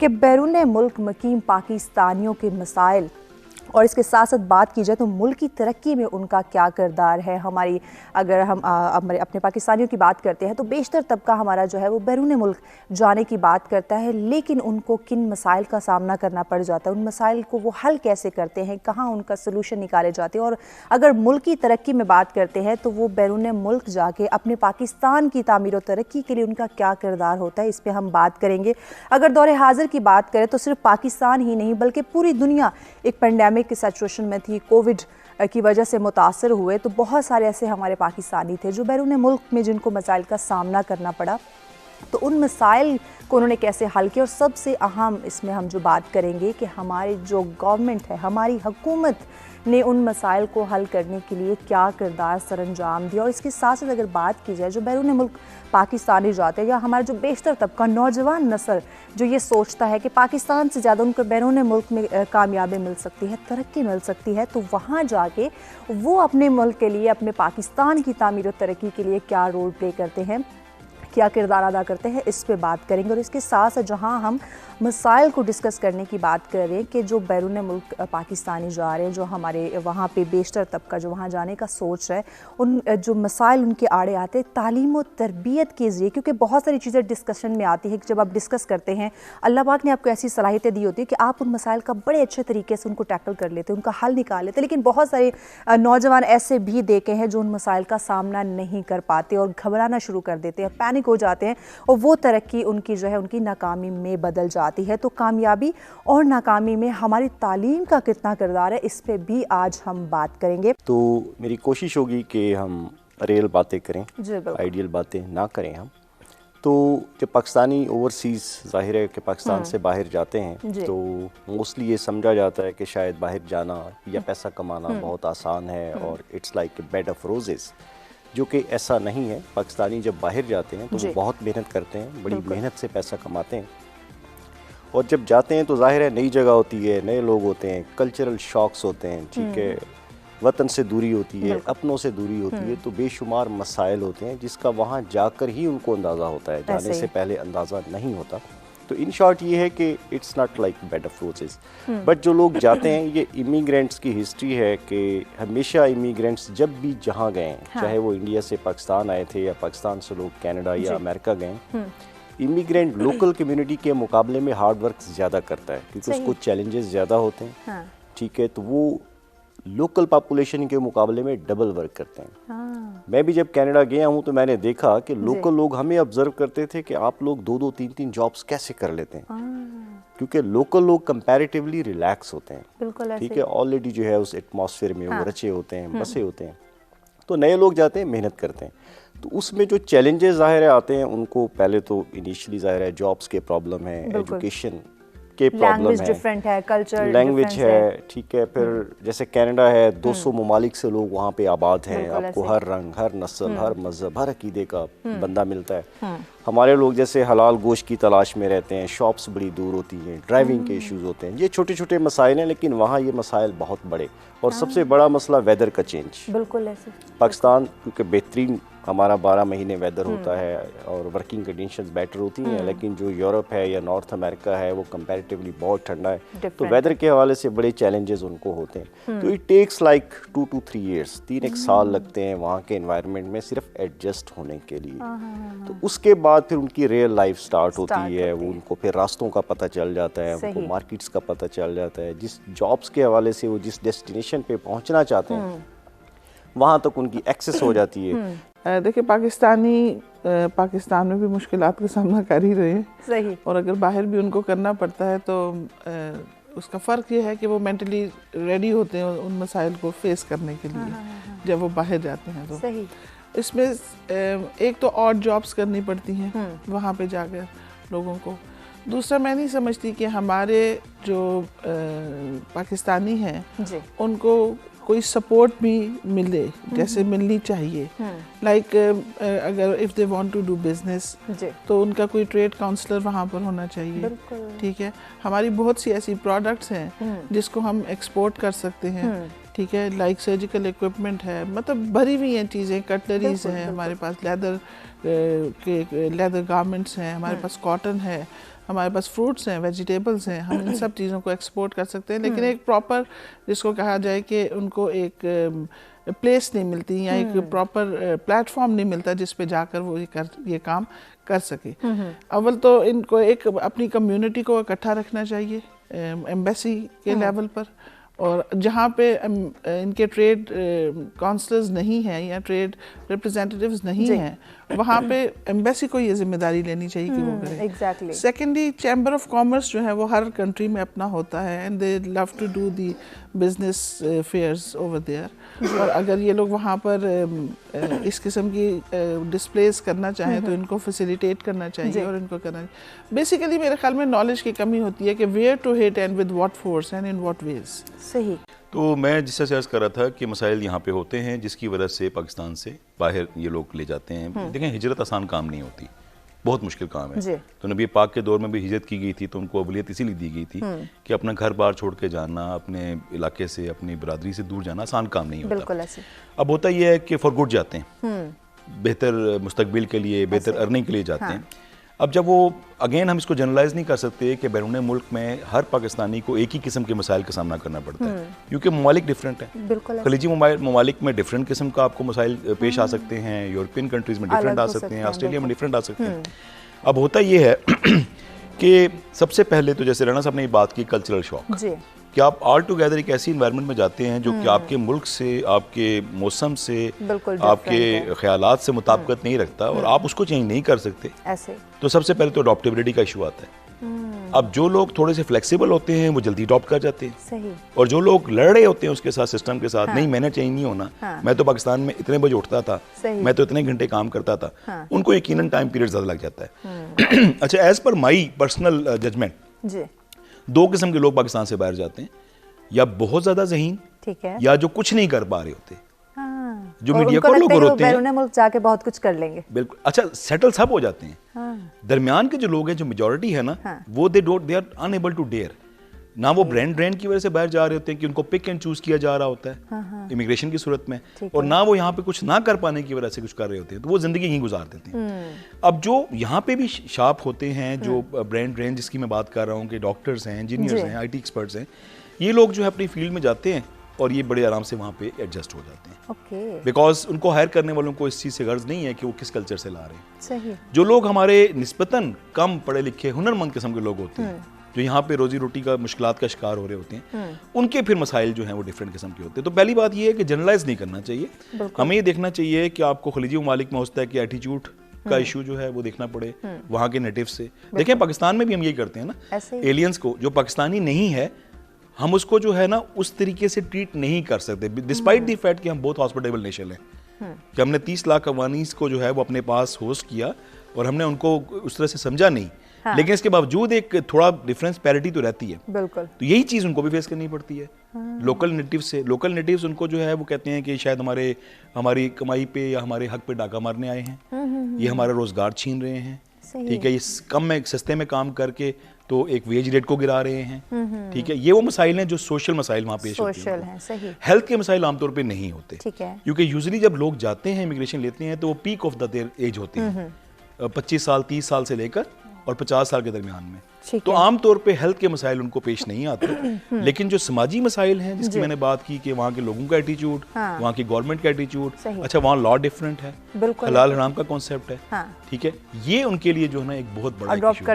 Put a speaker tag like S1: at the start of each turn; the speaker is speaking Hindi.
S1: कि बैरून मुल्क मुकीम पाकिस्तानियों के मसाइल और इसके साथ साथ बात की जाए तो मुल्क की तरक्की में उनका क्या किरदार है। हमारी अगर हम अपने पाकिस्तानियों की बात करते हैं तो बेशतर तबका हमारा जो है वो बैरून मुल्क जाने की बात करता है, लेकिन उनको किन मसाइल का सामना करना पड़ जाता है, उन मसाइल को वो हल कैसे करते हैं, कहाँ उनका सलूशन निकाले जाते हैं। और अगर मुल्क की तरक्की में बात करते हैं तो वो बैरून मुल्क जाके अपने पाकिस्तान की तामीर और तरक्की के लिए उनका क्या किरदार होता है, इस पर हम बात करेंगे। अगर दौरे हाजिर की बात करें तो सिर्फ पाकिस्तान ही नहीं बल्कि पूरी दुनिया एक पेंडेमिक की सिचुएशन में थी, कोविड की वजह से मुतासर हुए, तो बहुत सारे ऐसे हमारे पाकिस्तानी थे जो बैरून मुल्क में जिनको मसाइल का सामना करना पड़ा। तो उन मसाइल को उन्होंने कैसे हल किया, और सबसे अहम इसमें हम जो बात करेंगे कि हमारी जो गवर्नमेंट है, हमारी हुकूमत ने उन मसाइल को हल करने के लिए क्या किरदार सरअंजाम दिया। और इसके साथ साथ अगर बात की जाए जो बैरून मुल्क पाकिस्तानी जाते हैं या हमारा जो बेशतर तबका नौजवान नस्ल जो ये सोचता है कि पाकिस्तान से ज़्यादा उनको बैरून मुल्क में कामयाबी मिल सकती है, तरक्की मिल सकती है, तो वहाँ जाके वो अपने मुल्क के लिए, अपने पाकिस्तान की तामीर और तरक्की के लिए क्या रोल प्ले करते हैं, क्या किरदार अदा करते हैं, इस पे बात करेंगे। और इसके साथ साथ जहाँ हम मसाइल को डिस्कस करने की बात कर रहे हैं कि जो बैरून मुल्क पाकिस्तानी जा रहे हैं, जो हमारे वहाँ पे बेशतर तबका जो वहाँ जाने का सोच रहा है, उन जो मसाइल उनके आड़े आते हैं तालीम और तरबियत के ज़रिए, क्योंकि बहुत सारी चीज़ें डिस्कशन में आती हैं कि जब आप डिस्कस करते हैं अल्लाह पाक ने आपको ऐसी सलाहियतें दी होती है कि आप उन मसाइल का बड़े अच्छे तरीके से उनको टैकल कर लेते हैं, उनका हल निकाल लेते हैं। लेकिन बहुत सारे नौजवान ऐसे भी देखे हैं जो उन मसाइल का सामना नहीं कर पाते और घबराना शुरू कर देते हैं, पैनिक हो जाते हैं, और वो तरक्की उनकी जो है उनकी नाकामी में बदल जाती है। तो कामयाबी और नाकामी में हमारी तालीम का कितना किरदार है, इस पे भी आज हम बात करेंगे।
S2: तो मेरी कोशिश होगी कि हम रियल बातें करें, आइडियल बातें ना करें हम। तो जब पाकिस्तानी ओवरसीज़ ज़ाहिर है कि पाकिस्तान से बाहर जाते हैं तो मोस्टली ये समझा जाता है कि शायद बाहर जाना या पैसा कमाना बहुत आसान है और it's like a bed of roses, जो कि ऐसा नहीं है। पाकिस्तानी जब बाहर जाते हैं तो वो बहुत मेहनत करते हैं, बड़ी मेहनत से पैसा कमाते हैं, और जब जाते हैं तो जाहिर है नई जगह होती है, नए लोग होते हैं, कल्चरल शॉक्स होते हैं, ठीक है, वतन से दूरी होती है, अपनों से दूरी होती है, तो बेशुमार मसाइल होते हैं जिसका वहाँ जाकर ही उनको अंदाज़ा होता है, जाने से पहले अंदाज़ा नहीं होता। तो इन शॉर्ट ये है कि it's not like bed of roses. But जो लोग जाते हैं, ये इमिग्रेंट्स की हिस्ट्री है कि हमेशा इमिग्रेंट्स जब भी जहाँ गए, चाहे वो इंडिया से पाकिस्तान आए थे या पाकिस्तान से लोग कनाडा या अमेरिका गए, इमिग्रेंट लोकल कम्युनिटी के मुकाबले में हार्ड वर्क ज़्यादा करता है क्योंकि उसको चैलेंजेस ज़्यादा होते हैं, ठीक है, तो वो लोकल पॉपुलेशन के मुकाबले में डबल वर्क करते हैं। मैं भी जब कनाडा गया हूँ तो मैंने देखा कि लोकल लोग हमें ऑब्जर्व करते थे कि आप लोग 2-2, 3-3 जॉब्स कैसे कर लेते हैं, क्योंकि लोकल लोग कंपैरेटिवली रिलैक्स होते हैं, ठीक है, ऑलरेडी जो है उस एटमॉस्फेयर में वो रचे होते हैं, बसे होते हैं। तो नए लोग जाते हैं, मेहनत करते हैं, तो उसमें जो चैलेंजेस ज़ाहिर आते हैं उनको, पहले तो इनिशियली ज़ाहिर है जॉब्स के प्रॉब्लम है, एजुकेशन के प्रॉब्लम है,
S1: डिफरेंट है, कल्चर
S2: लैंग्वेज है, ठीक है, फिर जैसे कनाडा है 200 ममालिक से लोग वहाँ पे आबाद हैं, आपको हर रंग, हर नस्ल, हर मजहब, हर अकीदे का बंदा मिलता है। हमारे लोग जैसे हलाल गोश्त की तलाश में रहते हैं, शॉप्स बड़ी दूर होती हैं, ड्राइविंग के इश्यूज होते हैं, ये छोटे छोटे मसाइल हैं, लेकिन वहाँ ये मसाइल बहुत बड़े। और सबसे बड़ा मसला वेदर का चेंज।
S1: बिल्कुल ऐसे
S2: पाकिस्तान क्योंकि बेहतरीन हमारा 12 महीने वेदर होता है और वर्किंग कंडीशंस बेटर होती हैं, लेकिन जो यूरोप है या नॉर्थ अमेरिका है वो कंपैरेटिवली बहुत ठंडा है, तो वेदर के हवाले से बड़े चैलेंजेस उनको होते हैं। तो it takes like 2 to 3 years, 3-1 साल लगते हैं वहाँ के एनवायरनमेंट में सिर्फ एडजस्ट होने के लिए। तो उसके बाद फिर उनकी रियल लाइफ स्टार्ट होती है, वो उनको फिर रास्तों का पता चल जाता है, उनको मार्केट्स का पता चल जाता है, जिस जॉब्स के हवाले से वो जिस डेस्टिनेशन पे पहुँचना चाहते हैं वहाँ तक उनकी एक्सेस हो जाती है।
S3: देखिए पाकिस्तान में भी मुश्किलात का सामना कर ही रहे हैं, सही, और अगर बाहर भी उनको करना पड़ता है तो उसका फ़र्क ये है कि वो मेंटली रेडी होते हैं उन मसाइल को फेस करने के लिए जब वो बाहर जाते हैं। तो सही। इसमें एक तो और जॉब्स करनी पड़ती हैं वहाँ पे जाकर लोगों को, दूसरा मैं नहीं समझती कि हमारे जो पाकिस्तानी हैं उनको कोई सपोर्ट भी मिले जैसे मिलनी चाहिए। लाइक अगर if they want to do business तो उनका कोई ट्रेड काउंसलर वहाँ पर होना चाहिए, ठीक है। हमारी बहुत सी ऐसी प्रोडक्ट्स हैं जिसको हम एक्सपोर्ट कर सकते हैं, ठीक है, लाइक सर्जिकल इक्विपमेंट है, मतलब भरी हुई हैं चीज़ें, कटलरीज हैं हमारे पास, लेदर गारमेंट्स हैं हमारे पास, कॉटन है हमारे पास फ्रूट्स हैं, वेजिटेबल्स हैं, हम इन सब चीज़ों को एक्सपोर्ट कर सकते हैं, लेकिन एक प्रॉपर जिसको कहा जाए कि उनको एक प्लेस नहीं मिलती या एक प्रॉपर प्लेटफॉर्म नहीं मिलता जिस पे जाकर वो ये काम कर सके। अव्वल तो इनको एक अपनी कम्युनिटी को इकट्ठा रखना चाहिए एम्बेसी के लेवल पर, और जहाँ पे इनके ट्रेड काउंसलर्स नहीं हैं या ट्रेड रिप्रेजेंटेटिव्स नहीं हैं, वहाँ पे एम्बेसी को ये जिम्मेदारी लेनी चाहिए कि वो करें।
S1: Exactly.
S3: Secondly, chamber of commerce जो है वो हर कंट्री में अपना होता है, and they love to do the business fairs over there, और अगर ये लोग वहाँ पर इस किस्म की डिस्प्लेस करना चाहें तो इनको फैसिलिटेट करना चाहिए और इनको करना। बेसिकली मेरे ख्याल में नॉलेज की कमी होती है कि where to hit and with what force and in what ways.
S1: सही।
S4: तो मैं जिससे सर्च कर रहा था कि मसाइल यहाँ पे होते हैं जिसकी वजह से पाकिस्तान से बाहर ये लोग ले जाते हैं। देखें, हिजरत आसान काम नहीं होती, बहुत मुश्किल काम है। तो नबी पाक के दौर में भी हिजरत की गई थी तो उनको अवलियत इसीलिए दी गई थी कि अपना घर बार छोड़ के जाना, अपने इलाके से, अपनी बरादरी से दूर जाना आसान काम नहीं होता।
S1: बिल्कुल ऐसे।
S4: अब होता यह है कि फॉर गुड जाते हैं, बेहतर मुस्तकबिल के लिए, बेहतर अर्निंग के लिए जाते हैं। अब जब वो अगेन हम इसको जनरलाइज नहीं कर सकते कि बैरून मुल्क में हर पाकिस्तानी को एक ही किस्म के मसाइल का सामना करना पड़ता है, क्योंकि ममालिक डिफरेंट है। खलीजी ममालिक में डिफरेंट किस्म का आपको मसाइल पेश आ सकते हैं, यूरोपियन कंट्रीज में डिफरेंट आ सकते हैं, ऑस्ट्रेलिया में डिफरेंट आ सकते हैं। अब होता ये है कि सबसे पहले तो जैसे राना साहब ने बात की कल्चरल शॉक, कि आप ऑल टुगेदर एक ऐसी इन्वायरमेंट में जाते हैं जो कि आपके मुल्क से, आपके मौसम से, आपके ख्यालात से मुताबिकत नहीं रखता और आप उसको चेंज नहीं कर सकते ऐसे। तो सबसे पहले तो अडॉप्टेबिलिटी का इशू आता है। अब जो लोग थोड़े से फ्लेक्सिबल होते हैं वो जल्दी अडॉप्ट कर जाते हैं।
S1: सही।
S4: और जो लोग लड़ रहे होते हैं उसके साथ, सिस्टम के साथ, नहीं मैंने चेंज नहीं होना, मैं तो पाकिस्तान में इतने बजे उठता था, मैं तो इतने घंटे काम करता था, उनको यकीनन टाइम पीरियड ज्यादा लग जाता है। अच्छा, as per my personal judgement, दो किस्म के लोग पाकिस्तान से बाहर जाते हैं, या बहुत ज्यादा ज़हीन, ठीक है, या जो कुछ नहीं कर पा रहे होते, जो मीडिया को लोग होते हैं,
S1: मुल्क जाके बहुत कुछ कर लेंगे।
S4: बिल्कुल। अच्छा, सेटल सब हो जाते हैं। दरमियान के जो लोग हैं, जो मेजॉरिटी है ना, वो they are unable to dare ना, वो ब्रांड की वजह से बाहर जा रहे होते हैं कि उनको पिक एंड चूज किया जा रहा होता है इमिग्रेशन की सूरत में, और ना वो यहाँ पे कुछ ना कर पाने की वजह से कुछ कर रहे होते हैं, तो वो जिंदगी यहीं गुजार देते हैं। अब जो यहाँ पे भी शार्प होते हैं, जो ब्रांड जिसकी मैं बात कर रहा हूँ कि डॉक्टर्स हैं, इंजीनियर्स हैं, IT एक्सपर्ट्स हैं, ये लोग जो है अपनी फील्ड में जाते हैं और ये बड़े आराम से वहाँ पे एडजस्ट हो जाते हैं, बिकॉज उनको हायर करने वालों को इस चीज़ से गर्ज नहीं है कि वो किस कल्चर से ला रहे हैं।
S1: सही। जो
S4: लोग हमारे निस्बतन कम पढ़े लिखे, हुनरमंद किस्म के लोग होते हैं, जो यहाँ पे रोजी रोटी का मुश्किलात का शिकार हो रहे होते हैं, उनके फिर मसाइल जो हैं वो डिफरेंट किस्म के होते हैं। तो पहली बात ये है कि जनरलाइज नहीं करना चाहिए, हमें ये देखना चाहिए कि आपको खलीजी ममालिक में होता है कि एटीट्यूड का इशू जो है वो देखना पड़े वहाँ के नेटिव से। देखें, पाकिस्तान में भी हम यही करते हैं ना, एलियंस को, जो पाकिस्तानी नहीं है, हम उसको जो है ना उस तरीके से ट्रीट नहीं कर सकते, डिस्पाइट द फैक्ट कि हम बहुत हॉस्पिटेबल नेशन हैं, कि हमने 30 लाख अफगानीज को जो है वो अपने पास होस्ट किया और हमने उनको उस तरह से समझा नहीं। लेकिन इसके बावजूद एक थोड़ा डिफरेंस पैरिटी तो रहती है।
S1: बिल्कुल। तो
S4: यही चीज़ उनको भी फेस करनी पड़ती है लोकल नेटिव से। लोकल नेटिव्स उनको जो है वो कहते हैं कि शायद हमारी कमाई पे या हमारे हक पे डाका मारने आए हैं, ये हमारा रोजगार छीन रहे हैं, ठीक है, ये कम में सस्ते में काम करके तो एक वेज रेट को गिरा रहे हैं, ठीक है। ये वो मसाइल हैं जो सोशल मसाइल वहाँ पेश होते हैं।
S1: सही।
S4: हेल्थ के मसाइल आमतौर पे नहीं होते,
S1: ठीक है,
S4: क्योंकि यूजुअली जब लोग जाते हैं, इमिग्रेशन लेते हैं, तो वो peak of the their age होती है 25 साल 30 साल से लेकर और 50 साल के दरमियान में, तो आमतौर पे हेल्थ के मसाइल उनको पेश नहीं आते। लेकिन जो समाजी मसाइल हैं जिसकी मैंने बात की कि वहाँ के लोगों का एटीट्यूड, वहाँ की गवर्नमेंट का एटीट्यूड, अच्छा वहाँ लॉ डिफरेंट है, हलाल हराम का कॉन्सेप्ट है, ठीक है, ये उनके लिए जो है ना एक बहुत बड़ा